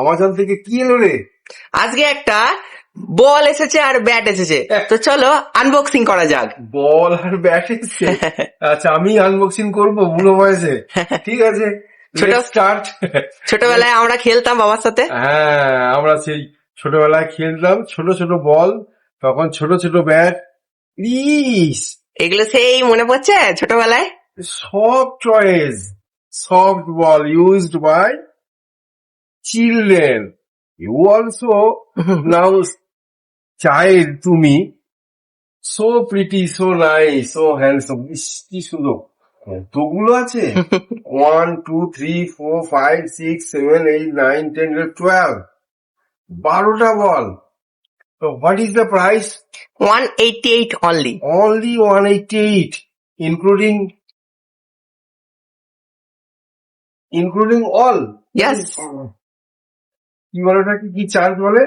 Amazon থেকে কি এলো রে? আজকে একটা বল এসেছে আর ব্যাট এসেছে, তো চলো আনবক্সিং করা যাক। বল আর ব্যাট এসছে? আচ্ছা, আমি আনবক্সিং করবো বুড়ো বয়সে? ঠিক আছে, স্টার্ট। ছোটবেলায় আমরা খেলতাম বাবার সাথে। হ্যাঁ, আমরা সেই ছোটবেলায় খেলতাম, ছোট ছোট বল, তখন ছোট ছোট ব্যাট। ইস, এগুলো সেই মনে পড়ছে ছোটবেলায়। soft toys, soft ball used by children. You also now child to me. So pretty, so nice, so handsome. ইস, কি সুন্দর। কতগুলো আছে? 1, 2, 3, 4, 5, 6, 7, 8, 9, 10, 11, 12. 12টা বল। So what is the price? 188 only. Only 188, including all. Yes. কি বলে ওটাকে, কি চার্জ বলে?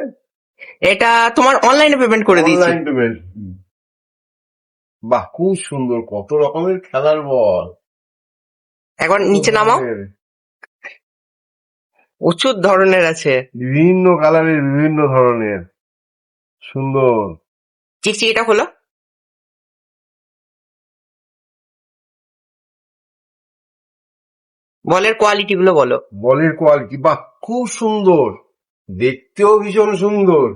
এটা তোমার অনলাইনে পেমেন্ট করে দিয়েছি। Online payment. বাহ, খুব সুন্দর, কত রকমের খেলার বল। এখন নিচে নামাও, প্রচুর ধরনের আছে, বিভিন্ন কালারের, বিভিন্ন ধরনের, সুন্দর। চিকচিকিটা হলো। বলের কোয়ালিটি গুলো বলো। বলের কোয়ালিটি, বাহ, খুব সুন্দর, দেখতেও ভীষণ সুন্দর।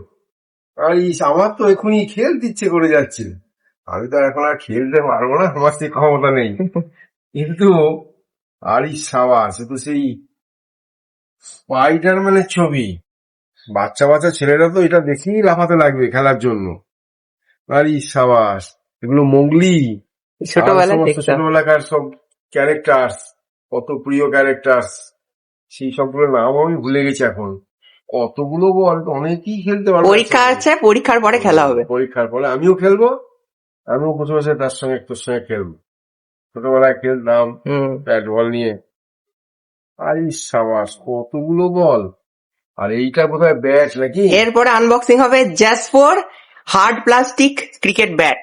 আর আমার তো এখনই খেলতে ইচ্ছে করে যাচ্ছে। আমি তো এখন আর খেলতে পারবো না, আমার সেই ক্ষমতা নেই। কিন্তু সাবাস, সে তো সেই স্পাইডারম্যানের ছবি। বাচ্চা বাচ্চা ছেলেরা তো এটা দেখেই লাফাতে লাগবে খেলার জন্য। সাবাস, এগুলো মোগলি, ছোটবেলাকার সব ক্যারেক্টার্স, কত প্রিয় ক্যারেক্টার্স, সেই সবগুলো নাম আমি ভুলে গেছি এখন। কতগুলো বল, অনেকেই খেলতে পারবে। পরীক্ষা আছে, পরীক্ষার পরে খেলা হবে। পরীক্ষার পরে আমিও খেলবো, আমিও বসে বসে তার সঙ্গে তোর সঙ্গে খেলবো। ছোটবেলায় খেলতাম ব্যাট বল নিয়ে। সাবাস, কতগুলো বল। আর এইটা বোধহয় ব্যাট নাকি? এরপরে আনবক্সিং হবে জ্যাসপোর hard plastic cricket bat.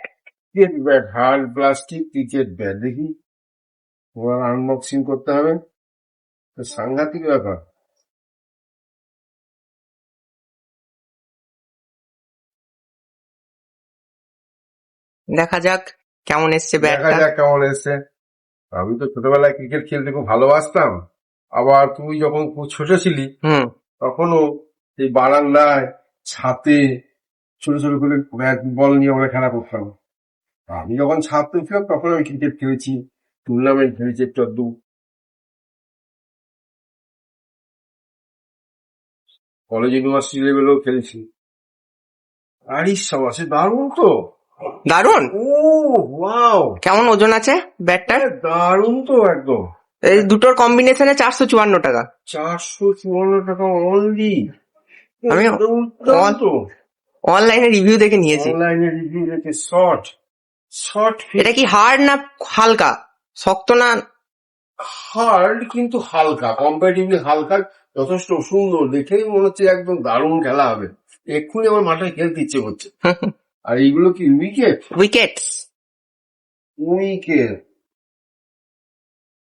Cricket bat, hard plastic cricket bat. দেখি, ওরা আনবক্সিং করতে হবে, সাংঘাতিক ব্যাপার। দেখা যাক কেমন এসছে ব্যাটটা। দেখা যাক কেমন এসছে। আমি তো ছোটবেলায় ক্রিকেট খেলতে খুব ভালোবাসতাম। আবার তুই যখন খুব ছোট ছিলি, তখনও এই বারান্দায়, ছাতে ছোট ছোট করে ব্যাট বল নিয়ে আমরা খেলা করতাম। আমি যখন ছাত্র ছিলাম তখন আমি ক্রিকেট খেলেছি, টুর্নামেন্ট খেলেছি একটু আধটু। কলেজ ইউনিভার্সিটি লেভেলেও খেলেছি। সাবাস, দারুণ তো, দারুন। ও ওয়াও, কেমন ওজন আছে ব্যাটটার? দারুণ তো একদম। এই দুটোর কম্বিনেশনে 454 টাকা। 454 টাকা অনলি। আমি অনলাইনে রিভিউ দেখে নিয়েছি। অনলাইনে রিভিউ দেখে শর্ট। এটা কি হার্ড না হালকা, শক্ত না? হার্ড কিন্তু হালকা, কম্পারেটিভলি হালকা, যথেষ্ট সুন্দর, দেখেই মনে হচ্ছে একদম দারুণ খেলা হবে। এক্ষুনি আমার মাথায় খেলতে ইচ্ছে করছে। আর এইগুলো কি উইকেট?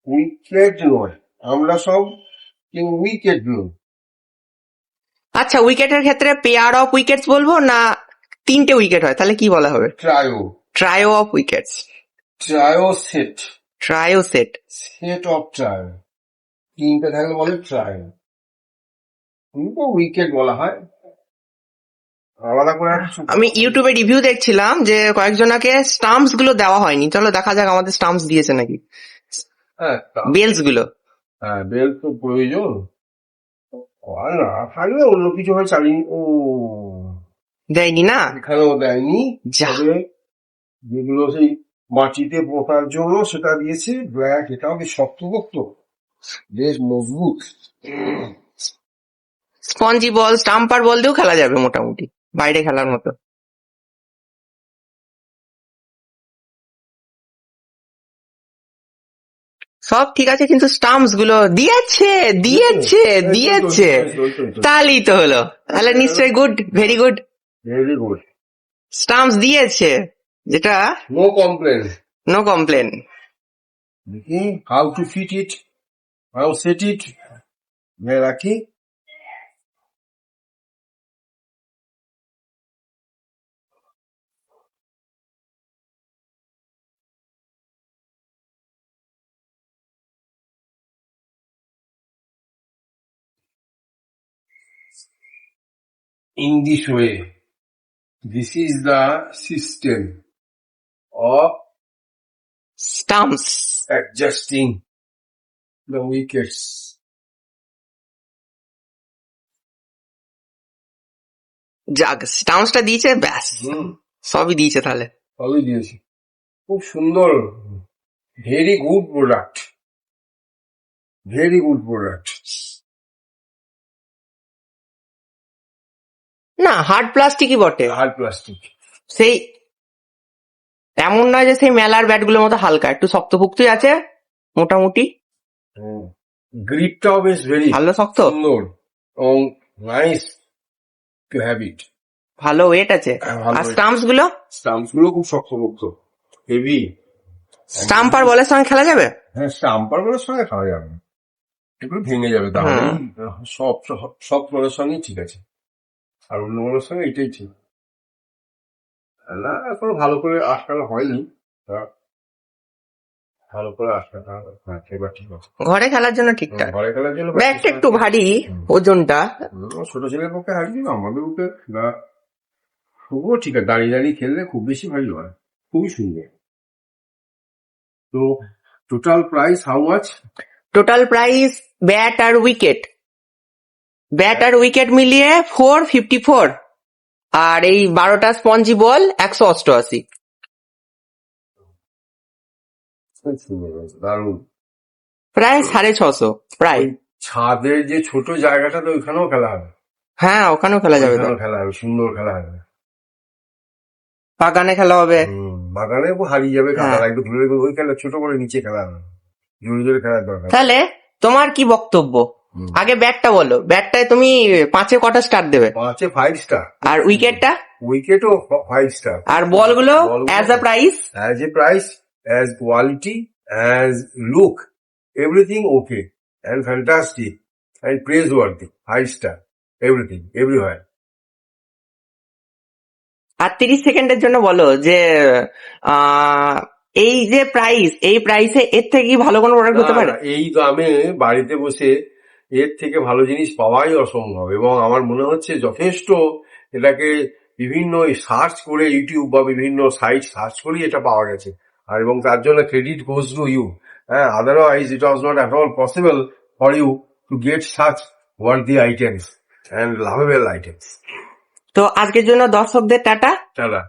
উইকেট নয়, আমরা সব উইকেট নয়। আচ্ছা, উইকেটের ক্ষেত্রে পেয়ার অফ উইকেটস বলবো না 3টে উইকেট হয়, তাহলে কি বলা হবে? Trio of wickets. Trio set of trio, 3টে থাকলে বলে ট্রায়ো, উইকেট বলা হয় আলাদা করে। আমি ইউটিউবে রিভিউ দেখছিলাম যে কয়েকজনকে স্টাম্পস গুলো দেওয়া হয়নি। চলো দেখা যাক আমাদের স্টাম্পস দিয়েছে নাকি। বেলস গুলো, বেল তো প্রয়োজন, না থাকলে অন্য কিছু হয় চালিয়ে। ও দেয়নি না, এখানেও দেয়নি। যেগুলো সেই মাটিতে পোতার জন্য সেটা দিয়েছে ব্ল্যাক, এটাও বেশ শক্তপোক্ত, বেশ মজবুত। স্পঞ্জি বল, স্টাম্পার বল দিয়েও খেলা যাবে মোটামুটি, বাইরে খেলার মতো। সব ঠিক আছে, কিন্তু স্টাম্পস গুলো দিয়েছে তাহলেই তো হলো। তাহলে নিশ্চয়ই গুড, ভেরি গুড। স্টাম্পস দিয়েছে, যেটা নো কমপ্লেন। দেখি how to fit it, how set it, রাখি। in this way. This is the system of stumps. adjusting the wickets. যাক, স্টাম্পসটা দিয়েছে, ব্যাস সবই দিয়েছে তাহলে। সবই দিয়েছি, খুব সুন্দর, very good product, very good product. না, হার্ড প্লাস্টিকই বটে, হার্ড প্লাস্টিক, সেই এমন নয় যে সেই মেলার ব্যাট গুলোর মতো হালকা, একটু শক্তপুক্তই আছে মোটামুটি। গ্রিপটাও বেশ ভেরি ভালো শক্ত, সুন্দর এবং নাইস টু হ্যাভ ইট। ভালো ওয়েট আছে। ভালো আর weight। স্টাম্পস গুলো, স্টাম্পস গুলো খুব শক্তপোক্ত, হেভি। স্টাম্প আর বলের সঙ্গে খেলা যাবে। হ্যাঁ, স্টাম্পার বলের সঙ্গে খাওয়া যাবে না, এগুলো ভেঙে যাবে, তাহলে সব সব বলের সঙ্গেই ঠিক আছে, আর অন্য বলের সঙ্গে এটাই ঠিক না। এখনো ভালো করে আটকানো হয়নি, তা ভালো করে আটকানো, হ্যাঁ এবার ঠিক আছে। ঘরে খেলার জন্য ঠিকঠাক, ঘরে খেলার জন্য ব্যাটটা একটু ভারী ওজনটা। ছোট ছেলের পক্ষে হারিয়ে না, আমাদের পক্ষে না, তবুও ঠিক আছে, দাঁড়িয়ে দাঁড়িয়ে খেললে খুব বেশি ভারী হয়, খুবই সুন্দর। তো total price how much? Total price bat আর উইকেট, ব্যাট আর উইকেট মিলিয়ে 454, আর এই 12টা স্পঞ্জি বল 188। দারুণ। প্রায় 650 প্রায়। ছাদের যে ছোট জায়গাটা, তো ওইখানেও খেলা হবে। হ্যাঁ, ওখানেও খেলা যাবে তো, ওইখানেও খেলা হবে, সুন্দর খেলা হবে। বাগানে খেলা হবে। বাগানে হারিয়ে যাবে, হ্যাঁ। কাদারা একটু ধরে ওই খেলা, ছোট করে নিচে খেলা হবে, জোরে জোরে খেলার দরকার। তাহলে তোমার কি বক্তব্য? আগে ব্যাটটা বলো, ব্যাটটায় তুমি 5-এ কটা স্টার দেবে? 5-এ 5 স্টার। আর উইকেটটা? উইকেটও 5 স্টার। আর বলগুলো as a price? As a price, as quality, as look, everything okay and fantastic and praiseworthy. 5 star, everything, everywhere. আর 30 সেকেন্ডের জন্য বলো যে এই যে প্রাইস, এই প্রাইসে এর থেকে কি ভালো কোনো প্রোডাক্ট হতে পারে? না, এই দামে বাড়িতে বসে এর থেকে ভালো জিনিস পাওয়াই অসম্ভব, এবং আমার মনে হচ্ছে যথেষ্ট এটাকে বিভিন্ন সার্চ করে, ইউটিউব বা বিভিন্ন সাইট সার্চ করেই এটা পাওয়া গেছে, আর এবং তার জন্য ক্রেডিট গোজ টু ইউ। হ্যাঁ, otherwise it was not at all possible for you to get such worthy items and lovable items. তো আজকের জন্য দর্শকদের টাটা। টাটা।